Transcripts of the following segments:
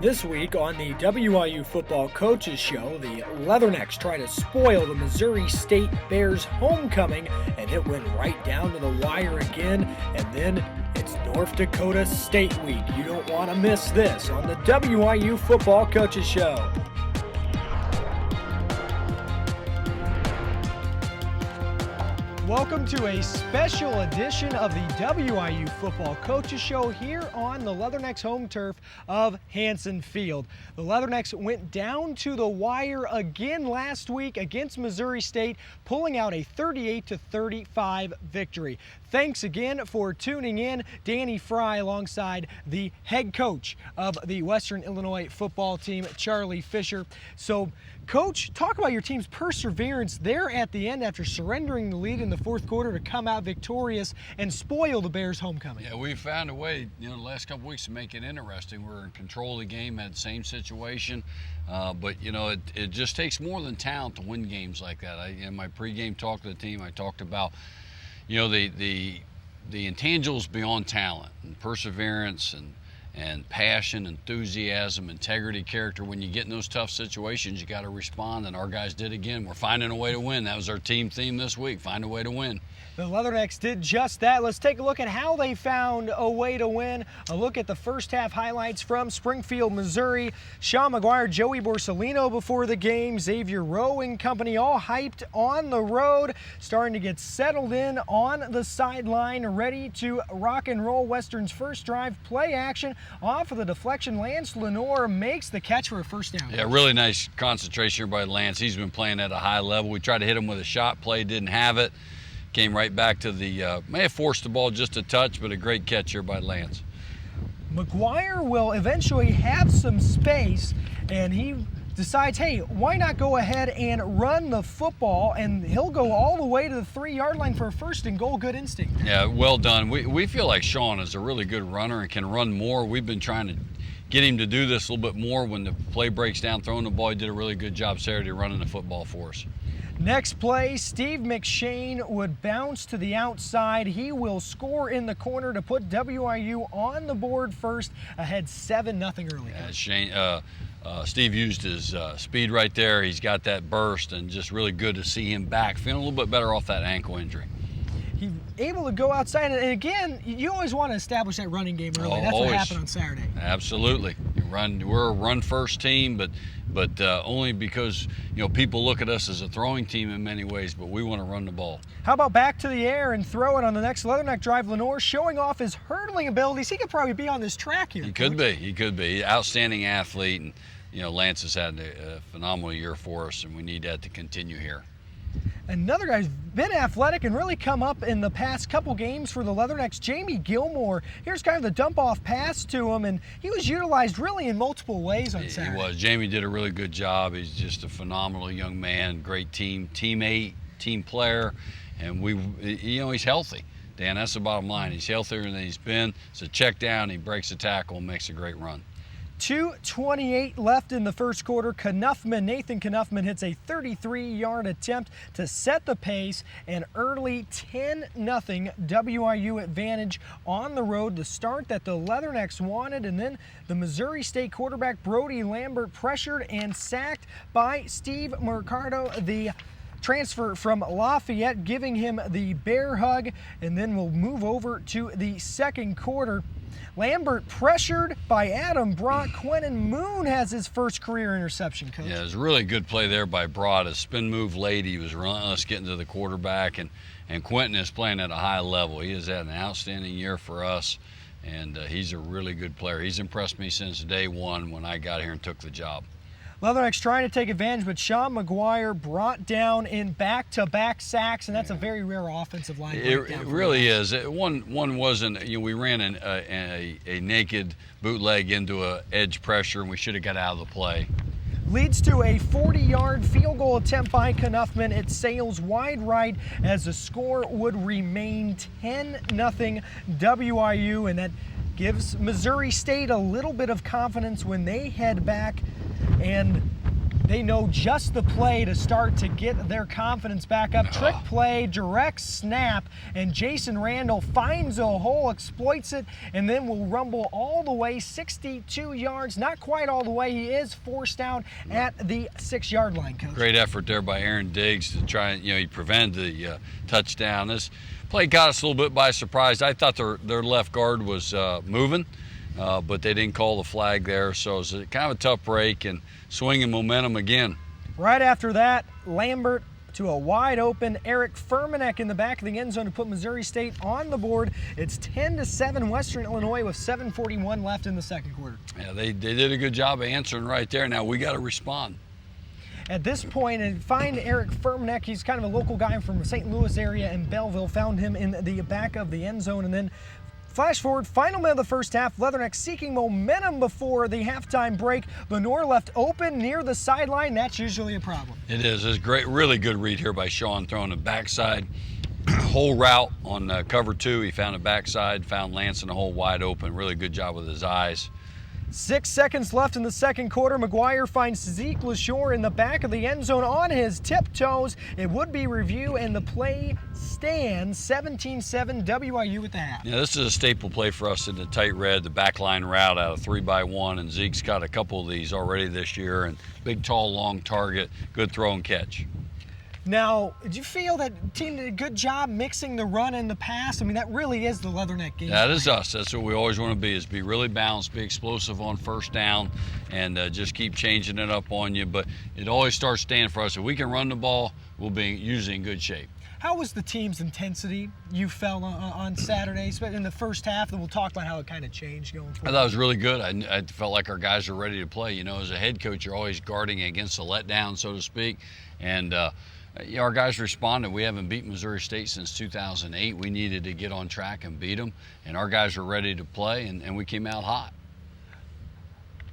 This week on the WIU Football Coaches Show, the Leathernecks try to spoil the Missouri State Bears homecoming, and it went right down to the wire again, and then it's North Dakota State Week. You don't want to miss this on the WIU Football Coaches Show. Welcome to a special edition of the WIU Football Coaches Show here on the Leathernecks home turf of Hanson Field. The Leathernecks went down to the wire again last week against Missouri State, pulling out a 38-35 victory. Thanks again for tuning in. Danny Fry alongside the head coach of the Western Illinois football team, Charlie Fisher. So, Coach, talk about your team's perseverance there at the end after surrendering the lead in the fourth quarter to come out victorious and spoil the Bears' homecoming. Yeah, we found a way, the last couple weeks to make it interesting. We're in control of the game, had the same situation, but it just takes more than talent to win games like that. In my pregame talk to the team, I talked about, the intangibles beyond talent and perseverance and passion, enthusiasm, integrity, character. When you get in those tough situations, you got to respond, and our guys did again. We're finding a way to win. That was our team theme this week, find a way to win. The Leathernecks did just that. Let's take a look at how they found a way to win. A look at the first half highlights from Springfield, Missouri. Sean McGuire, Joey Borsellino before the game, Xavier Rowe and company all hyped on the road, starting to get settled in on the sideline, ready to rock and roll. Western's first drive, play action off of the deflection. Lance Lenore makes the catch for a first down. Yeah, really nice concentration here by Lance. He's been playing at a high level. We tried to hit him with a shot play, didn't have it. Came right back to the, may have forced the ball just a touch, but a great catch here by Lance. McGuire will eventually have some space, and he decides, hey, why not go ahead and run the football, and he'll go all the way to the 3-yard line for a first and goal. Good instinct. Yeah, well done. We feel like Sean is a really good runner and can run more. We've been trying to get him to do this a little bit more when the play breaks down, throwing the ball. He did a really good job Saturday running the football for us. Next play, Steve McShane would bounce to the outside. He will score in the corner to put WIU on the board first, ahead 7-0 early. Yeah, Steve used his speed right there. He's got that burst, and just really good to see him back, feeling a little bit better off that ankle injury. He's able to go outside, and again, you always want to establish that running game early. That's always. What happened on Saturday. Absolutely. We're a run-first team, but only because people look at us as a throwing team in many ways, but we want to run the ball. How about back to the air and throw it on the next Leatherneck drive? Lenore showing off his hurdling abilities. He could probably be on this track here. He could be. Outstanding athlete, and Lance has had a phenomenal year for us, and we need that to continue here. Another guy's been athletic and really come up in the past couple games for the Leathernecks, Jamie Gilmore. Here's kind of the dump-off pass to him, and he was utilized really in multiple ways on Saturday. He was. Jamie did a really good job. He's just a phenomenal young man, great teammate, team player, and he's healthy. Dan, that's the bottom line. He's healthier than he's been. It's a check down, he breaks a tackle and makes a great run. 2:28 left in the first quarter. Nathan Knuffman hits a 33-yard attempt to set the pace, an early 10-0 WIU advantage on the road, the start that the Leathernecks wanted, and then the Missouri State quarterback Brody Lambert pressured and sacked by Steve Mercado, the transfer from Lafayette, giving him the bear hug, and then we'll move over to the second quarter. Lambert pressured by Adam Brock. Quentin Moon has his first career interception, Coach. Yeah, it was a really good play there by Broad. A spin move late. He was relentless getting to the quarterback, and Quentin is playing at a high level. He has had an outstanding year for us, and he's a really good player. He's impressed me since day one when I got here and took the job. Leathernecks trying to take advantage, but Sean McGuire brought down in back-to-back sacks, and that's a very rare offensive line breakdown. It really is. One wasn't. We ran a naked bootleg into a edge pressure, and we should have got out of the play. Leads to a 40-yard field goal attempt by Knuffman. It sails wide right as the score would remain 10-0 WIU, and that gives Missouri State a little bit of confidence when they head back. And They know just the play to start to get their confidence back up. Trick play, direct snap, and Jason Randall finds a hole, exploits it, and then will rumble all the way 62 yards. Not quite all the way. He is forced out at the 6-yard line, Coach. Great effort there by Aaron Diggs to try and, he prevented the touchdown. This play got us a little bit by surprise. I thought their left guard was moving, but they didn't call the flag there, so it was kind of a tough break and swinging momentum again. Right after that, Lambert to a wide open Eric Furmanek in the back of the end zone to put Missouri State on the board. It's 10-7 Western Illinois with 7:41 left in the second quarter. Yeah, they did a good job of answering right there. Now we got to respond. At this point, and find Eric Furmanek. He's kind of a local guy from the St. Louis area, and Belleville found him in the back of the end zone. And then flash forward, final minute of the first half, Leathernecks seeking momentum before the halftime break. Lenore left open near the sideline. That's usually a problem. It is. It's great, really good read here by Sean, throwing the backside whole route on cover 2. He found a backside, found Lance in the hole wide open. Really good job with his eyes. 6 seconds left in the second quarter. McGuire finds Zeke LaShore in the back of the end zone on his tiptoes. It would be review, and the play stands. 17-7 WIU at the half. Yeah, this is a staple play for us in the tight red, the backline route out of 3x1, and Zeke's got a couple of these already this year, and big, tall, long target, good throw and catch. Now, did you feel that the team did a good job mixing the run and the pass? I mean, that really is the Leatherneck game. That is us. That's what we always want to be, is be really balanced, be explosive on first down, and just keep changing it up on you. But it always starts staying for us. If we can run the ball, we'll be usually in good shape. How was the team's intensity you felt on Saturday, especially in the first half? And we'll talk about how it kind of changed going forward. I thought it was really good. I felt like our guys are ready to play. As a head coach, you're always guarding against a letdown, so to speak. And our guys responded. We haven't beaten Missouri State since 2008. We needed to get on track and beat them. And our guys were ready to play, and we came out hot.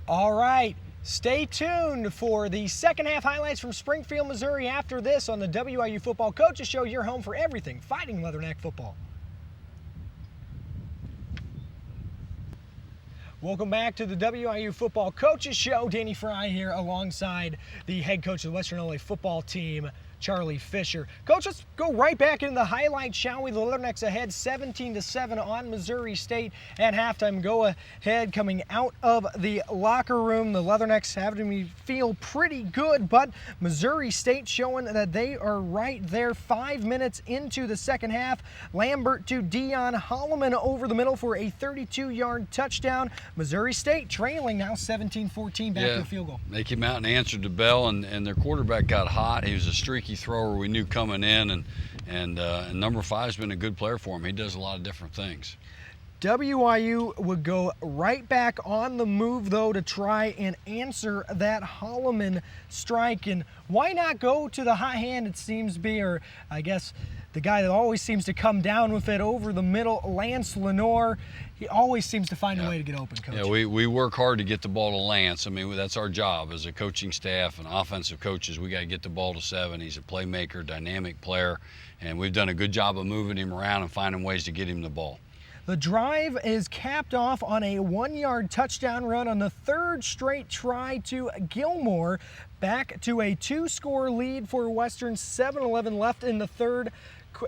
All right. Stay tuned for the second half highlights from Springfield, Missouri after this on the WIU Football Coaches Show, your home for everything Fighting Leatherneck football. Welcome back to the WIU Football Coaches Show. Danny Fry here alongside the head coach of the Western Illinois football team, Charlie Fisher. Coach, let's go right back into the highlights, shall we? The Leathernecks ahead 17-7 on Missouri State at halftime. Go ahead coming out of the locker room. The Leathernecks having me feel pretty good, but Missouri State showing that they are right there 5 minutes into the second half. Lambert to Dion Holloman over the middle for a 32-yard touchdown. Missouri State trailing now 17-14 back to the field goal. They came out and answered the bell, and their quarterback got hot. He was a streaky thrower we knew coming in, and number 5's been a good player for him. He does a lot of different things. WIU would go right back on the move, though, to try and answer that Holloman strike. And why not go to the hot hand, it seems to be, or I guess the guy that always seems to come down with it over the middle, Lance Lenore. He always seems to find a way to get open, Coach. Yeah, we work hard to get the ball to Lance. I mean, that's our job as a coaching staff and offensive coaches. We got to get the ball to 7. He's a playmaker, dynamic player, and we've done a good job of moving him around and finding ways to get him the ball. The drive is capped off on a 1-yard touchdown run on the 3rd straight try to Gilmore. Back to a 2-score lead for Western, 7-11 left in the third.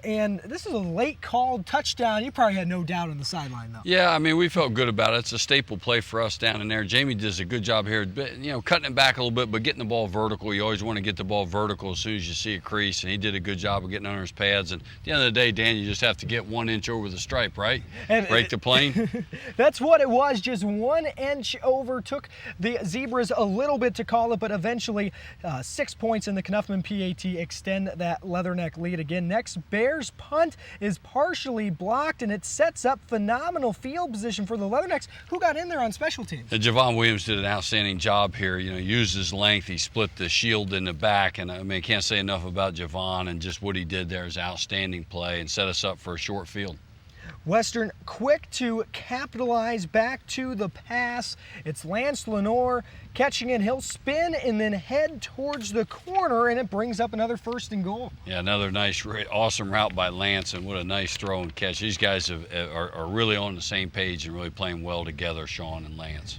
And this is a late called touchdown. You probably had no doubt on the sideline, though. Yeah, I mean, we felt good about it. It's a staple play for us down in there. Jamie does a good job here, cutting it back a little bit, but getting the ball vertical. You always want to get the ball vertical as soon as you see a crease, and he did a good job of getting under his pads. And at the end of the day, Dan, you just have to get 1 inch over the stripe, right? And break the plane. That's what it was, just 1 inch over. Took the Zebras a little bit to call it, but eventually 6 points in the Knuffman PAT extend that Leatherneck lead again. Next, Bears punt is partially blocked, and it sets up phenomenal field position for the Leathernecks, who got in there on special teams. Javon Williams did an outstanding job here. Used his length. He split the shield in the back, and I mean, I can't say enough about Javon, and just what he did there is outstanding play and set us up for a short field. Western quick to capitalize back to the pass. It's Lance Lenore catching it. He'll spin and then head towards the corner, and it brings up another 1st and goal. Yeah, another nice, awesome route by Lance, and what a nice throw and catch. These guys are really on the same page and really playing well together, Sean and Lance.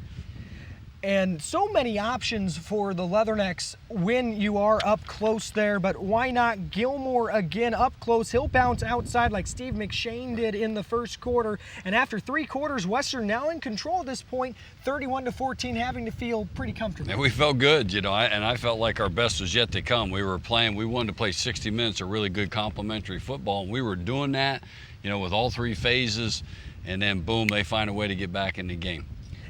And so many options for the Leathernecks when you are up close there, but why not Gilmore again up close? He'll bounce outside like Steve McShane did in the first quarter. And after 3 quarters, Western now in control at this point, 31-14, having to feel pretty comfortable. And we felt good, you know, and I felt like our best was yet to come. We wanted to play 60 minutes of really good complimentary football, and we were doing that, you know, with all 3 phases, and then boom, they find a way to get back in the game.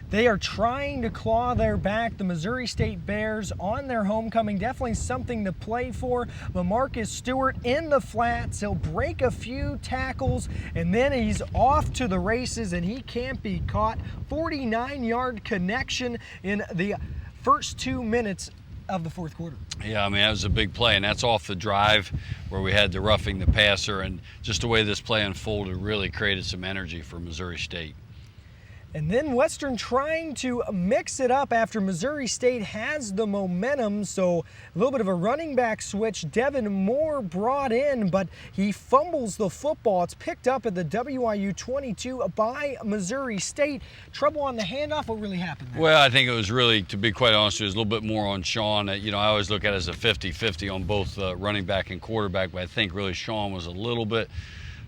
They are trying to claw their back. The Missouri State Bears on their homecoming, definitely something to play for. LaMarcus Stewart in the flats. He'll break a few tackles, and then he's off to the races, and he can't be caught. 49-yard connection in the first 2 minutes of the fourth quarter. Yeah, I mean, that was a big play, and that's off the drive where we had the roughing the passer, and just the way this play unfolded really created some energy for Missouri State. And then Western trying to mix it up after Missouri State has the momentum. So a little bit of a running back switch. Devin Moore brought in, but he fumbles the football. It's picked up at the WIU 22 by Missouri State. Trouble on the handoff. What really happened there? Well, I think it was really, to be quite honest, it was a little bit more on Sean. You know, I always look at it as a 50-50 on both running back and quarterback, but I think really Sean was a little bit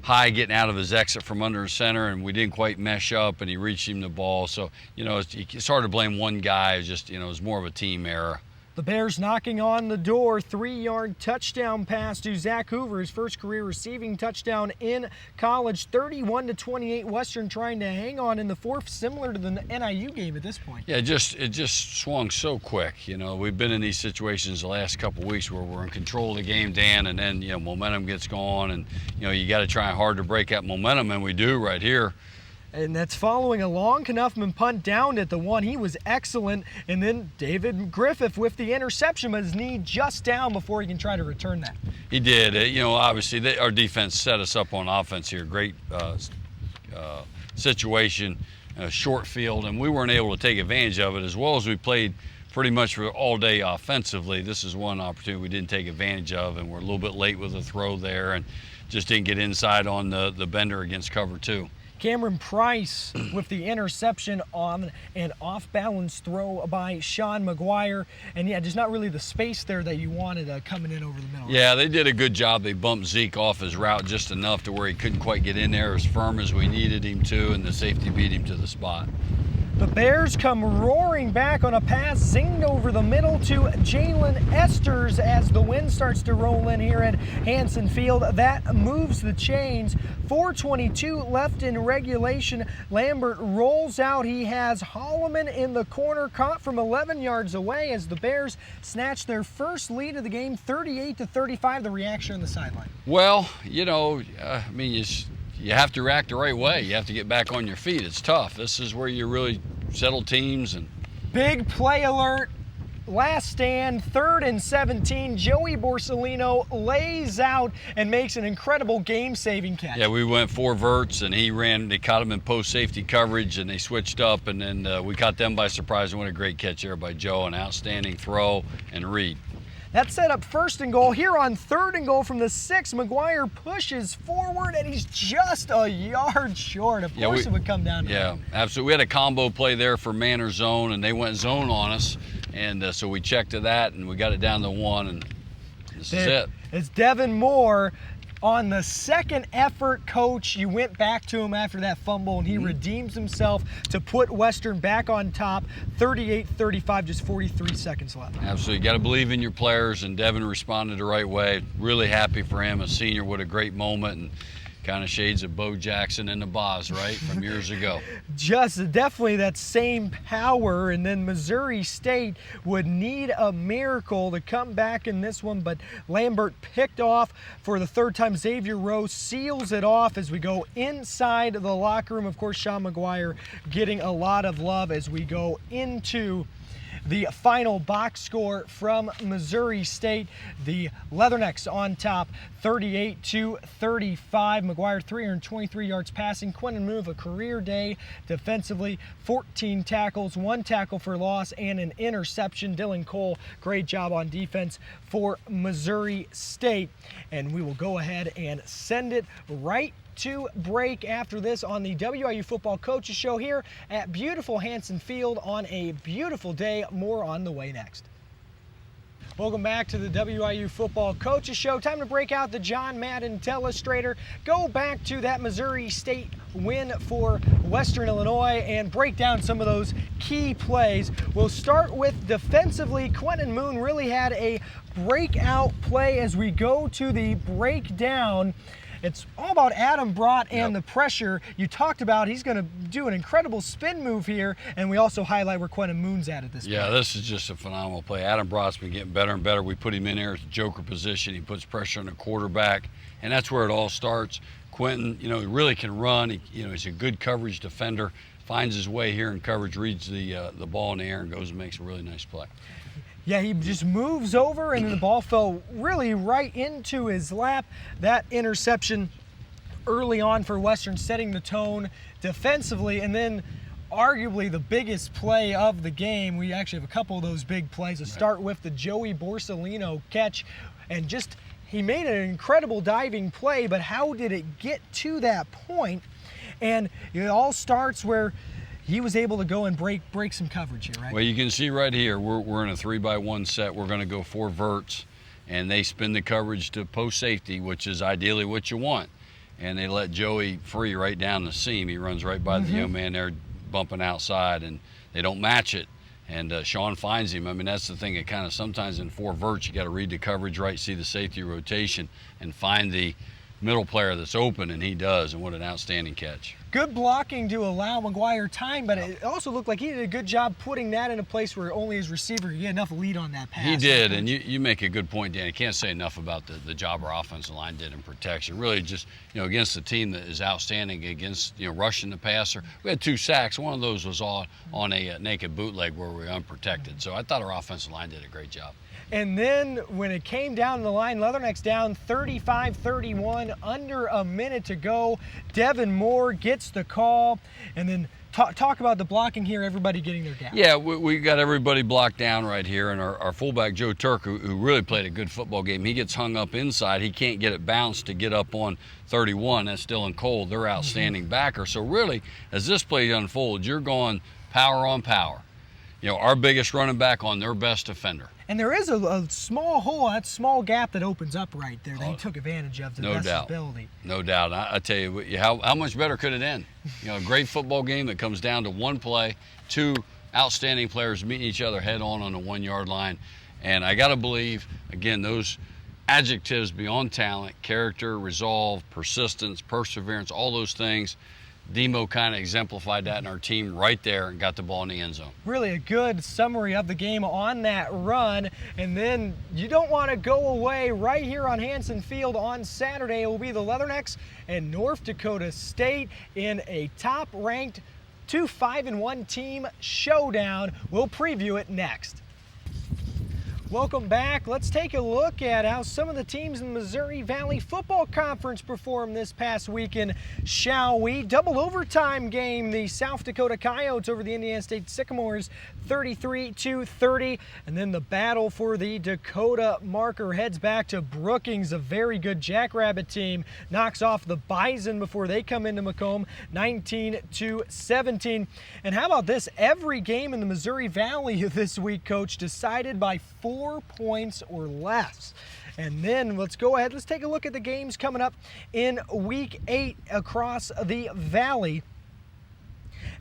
high getting out of his exit from under center, and we didn't quite mesh up, and he reached him the ball. So, you know, it's hard to blame one guy. It's just, you know, it was more of a team error. The Bears knocking on the door, 3-yard touchdown pass to Zach Hoover, his first career receiving touchdown in college. 31-28, Western trying to hang on in the fourth, similar to the NIU game at this point. Yeah, it just swung so quick. You know, we've been in these situations the last couple of weeks where we're in control of the game, Dan, and then, you know, momentum gets gone, and, you know, you got to try hard to break that momentum, and we do right here. And that's following a long Knuffman punt down at the 1. He was excellent. And then David Griffith with the interception, but his knee just down before he can try to return that. He did. You know, obviously, our defense set us up on offense here. Great situation, short field, and we weren't able to take advantage of it. As well as we played pretty much all day offensively, this is one opportunity we didn't take advantage of, and we're a little bit late with a throw there and just didn't get inside on the bender against cover 2. Cameron Price with the interception on an off-balance throw by Sean McGuire. And yeah, just not really the space there that you wanted coming in over the middle. Yeah, they did a good job. They bumped Zeke off his route just enough to where he couldn't quite get in there as firm as we needed him to, and the safety beat him to the spot. The Bears come roaring back on a pass zinged over the middle to Jalen Esters as the wind starts to roll in here at Hansen Field. That moves the chains. 4:22 left in regulation. Lambert rolls out. He has Holloman in the corner, caught from 11 yards away as the Bears snatch their first lead of the game, 38-35. The reaction on the sideline. Well, you know, I mean, you have to react the right way. You have to get back on your feet. It's tough. This is where you really settle teams. And big play alert. Last stand, 3rd and 17. Joey Borsellino lays out and makes an incredible game-saving catch. Yeah, we went 4 verts, and they caught him in post-safety coverage, and they switched up, and then we caught them by surprise. And what a great catch there by Joe, an outstanding throw, and Reed. That set up 1st and goal. Here on 3rd and goal from the 6, McGuire pushes forward, and he's just a yard short. Of course it would come down to that. Absolutely. We had a combo play there for man or zone, and they went zone on us. And so we checked to that, and we got it down to 1, and this is it. It's Devin Moore on the second effort. Coach, you went back to him after that fumble, and he redeems himself to put Western back on top, 38-35, just 43 seconds left. Absolutely. You got to believe in your players, and Devin responded the right way. Really happy for him, a senior. What a great moment. And kind of shades of Bo Jackson and the Boz, right, from years ago. Just definitely that same power, and then Missouri State would need a miracle to come back in this one, but Lambert picked off for the 3rd time. Xavier Rowe seals it off as we go inside the locker room. Of course, Sean McGuire getting a lot of love as we go into the final box score from Missouri State. The Leathernecks on top, 38-35. McGuire 323 yards passing. Quentin Move, a career day defensively, 14 tackles, 1 tackle for loss, and an interception. Dylan Cole, great job on defense for Missouri State. And we will go ahead and send it right to break after this on the WIU Football Coaches Show here at beautiful Hanson Field on a beautiful day. More on the way next. Welcome back to the WIU Football Coaches Show. Time to break out the John Madden Telestrator, go back to that Missouri State win for Western Illinois and break down some of those key plays. We'll start with defensively. Quentin Moon really had a breakout play as we go to the breakdown. It's all about Adam Brott and the pressure you talked about. He's going to do an incredible spin move here, and we also highlight where Quentin Moon's at this point. Yeah, this is just a phenomenal play. Adam Brott's been getting better and better. We put him in there as a joker position. He puts pressure on the quarterback, and that's where it all starts. Quentin, he really can run. He's a good coverage defender, finds his way here in coverage, reads the ball in the air, and goes and makes a really nice play. Yeah, he just moves over, and the ball fell really right into his lap. That interception early on for Western, setting the tone defensively, and then arguably the biggest play of the game. We actually have a couple of those big plays. To start with the Joey Borsellino catch, and he made an incredible diving play, but how did it get to that point? And it all starts where he was able to go and break some coverage here, right? Well, you can see right here, we're in a 3-by-1 set. We're going to go 4 verts, and they spin the coverage to post safety, which is ideally what you want. And they let Joey free right down the seam. He runs right by the young man there bumping outside, and they don't match it. And Sean finds him. I mean, that's the thing. It kind of sometimes in 4 verts, you got to read the coverage right, see the safety rotation, and find the middle player that's open, and he does, and what an outstanding catch. Good blocking to allow McGuire time, but it also looked like he did a good job putting that in a place where only his receiver could get enough lead on that pass. He did, and you make a good point, Dan. I can't say enough about the job our offensive line did in protection. Really just, against a team that is outstanding against, rushing the passer. We had 2 sacks. One of those was on a naked bootleg where we were unprotected. So I thought our offensive line did a great job. And then when it came down the line, Leathernecks down 35-31, under a minute to go. Devin Moore gets the call. And then talk about the blocking here, everybody getting their down. Yeah, we got everybody blocked down right here. And our fullback, Joe Turk, who really played a good football game, he gets hung up inside. He can't get it bounced to get up on 31. That's Dylan Cole, their outstanding backer. So really, as this play unfolds, you're going power on power. Our biggest running back on their best defender. And there is a small hole, that small gap that opens up right there that he took advantage of to the best of his ability. No doubt. I tell you, how much better could it end? A great football game that comes down to one play, 2 outstanding players meeting each other head on the 1-yard line. And I got to believe, again, those adjectives beyond talent, character, resolve, persistence, perseverance, all those things, Demo kind of exemplified that in our team right there and got the ball in the end zone. Really a good summary of the game on that run. And then you don't want to go away. Right here on Hanson Field on Saturday, it will be the Leathernecks and North Dakota State in a top-ranked 5-1 team showdown. We'll preview it next. Welcome back. Let's take a look at how some of the teams in the Missouri Valley Football Conference performed this past weekend, shall we? Double overtime game, the South Dakota Coyotes over the Indiana State Sycamores, 33-30. And then the battle for the Dakota marker heads back to Brookings, a very good Jackrabbit team, knocks off the Bison before they come into Macomb, 19-17. And how about this? Every game in the Missouri Valley this week, Coach, decided by 4 points or less. And then let's go ahead, let's take a look at the games coming up in week 8 across the valley.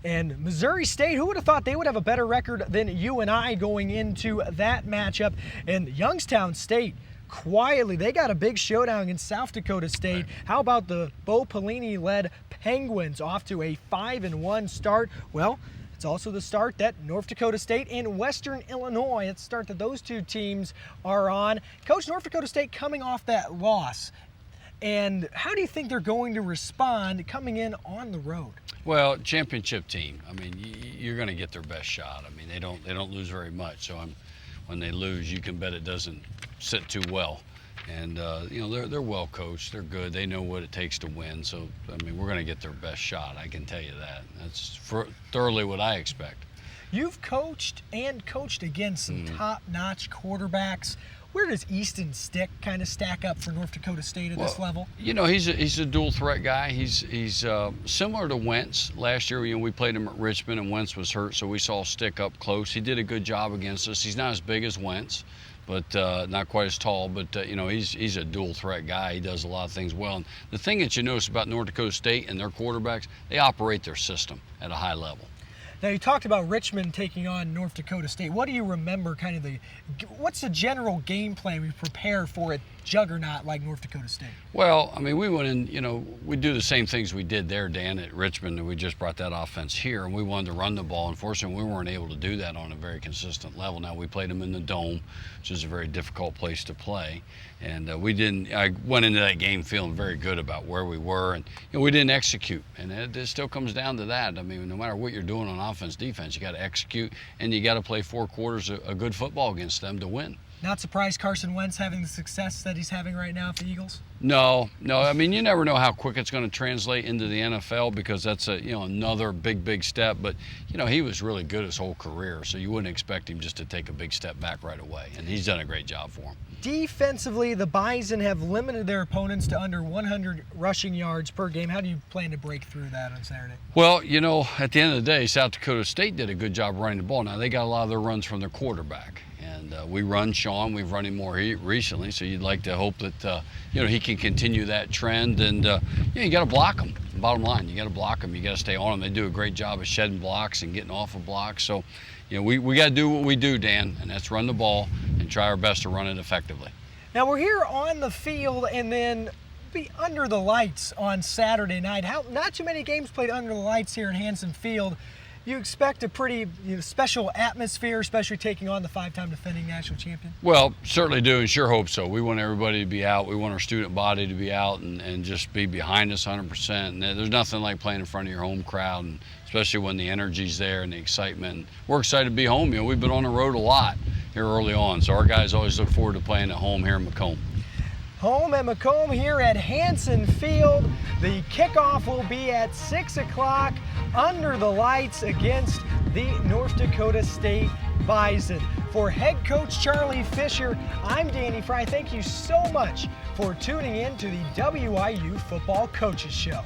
And Missouri State, who would have thought they would have a better record than UNI going into that matchup? And Youngstown State, quietly, they got a big showdown against South Dakota State. How about the Bo Pelini-led Penguins off to a 5-1 start? Well, it's also the start that North Dakota State and Western Illinois, it's the start that those 2 teams are on. Coach, North Dakota State coming off that loss. And how do you think they're going to respond coming in on the road? Well, championship team. I mean, you're going to get their best shot. I mean, they don't lose very much. So when they lose, you can bet it doesn't sit too well. And they're well coached. They're good. They know what it takes to win. So I mean, we're going to get their best shot. I can tell you that. That's thoroughly what I expect. You've coached against some top-notch quarterbacks. Where does Easton Stick kind of stack up for North Dakota State at this level? You know, he's a dual threat guy. He's similar to Wentz. Last year, we played him at Richmond, and Wentz was hurt, so we saw Stick up close. He did a good job against us. He's not as big as Wentz, but not quite as tall. But you know, he's a dual threat guy. He does a lot of things well. And the thing that you notice about North Dakota State and their quarterbacks, they operate their system at a high level. Now, you talked about Richmond taking on North Dakota State. What do you remember what's the general game plan we prepare for a juggernaut like North Dakota State? Well, I mean, we went in, you know, we do the same things we did there, Dan, at Richmond, and we just brought that offense here, and we wanted to run the ball. Unfortunately, we weren't able to do that on a very consistent level. Now, we played them in the Dome, which is a very difficult place to play, and I went into that game feeling very good about where we were, and you know, we didn't execute, and it still comes down to that. I mean, no matter what you're doing on offense, defense, you got to execute, and you got to play 4 quarters of good football against them to win. Not surprised Carson Wentz having the success that he's having right now at the Eagles? No. I mean, you never know how quick it's going to translate into the NFL, because that's another big step. But you know, he was really good his whole career, so you wouldn't expect him just to take a big step back right away. And he's done a great job for him. Defensively, the Bison have limited their opponents to under 100 rushing yards per game. How do you plan to break through that on Saturday? Well, you know, at the end of the day, South Dakota State did a good job running the ball. Now, they got a lot of their runs from their quarterback. And we run Sean. We've run him more recently, so you'd like to hope that he can continue that trend. And you got to block him. Bottom line, you got to block them. You got to stay on them. They do a great job of shedding blocks and getting off of blocks. So, you know, we got to do what we do, Dan, and that's run the ball and try our best to run it effectively. Now we're here on the field, and then be under the lights on Saturday night. Not too many games played under the lights here at Hansen Field. You expect a pretty special atmosphere, especially taking on the 5-time defending national champion? Well, certainly do, and sure hope so. We want everybody to be out. We want our student body to be out and just be behind us 100%. And there's nothing like playing in front of your home crowd, and especially when the energy's there and the excitement. We're excited to be home. You know, we've been on the road a lot here early on, so our guys always look forward to playing at home here in Macomb. Home at Macomb here at Hansen Field. The kickoff will be at 6 o'clock under the lights against the North Dakota State Bison. For head coach Charlie Fisher, I'm Danny Fry. Thank you so much for tuning in to the WIU Football Coaches Show.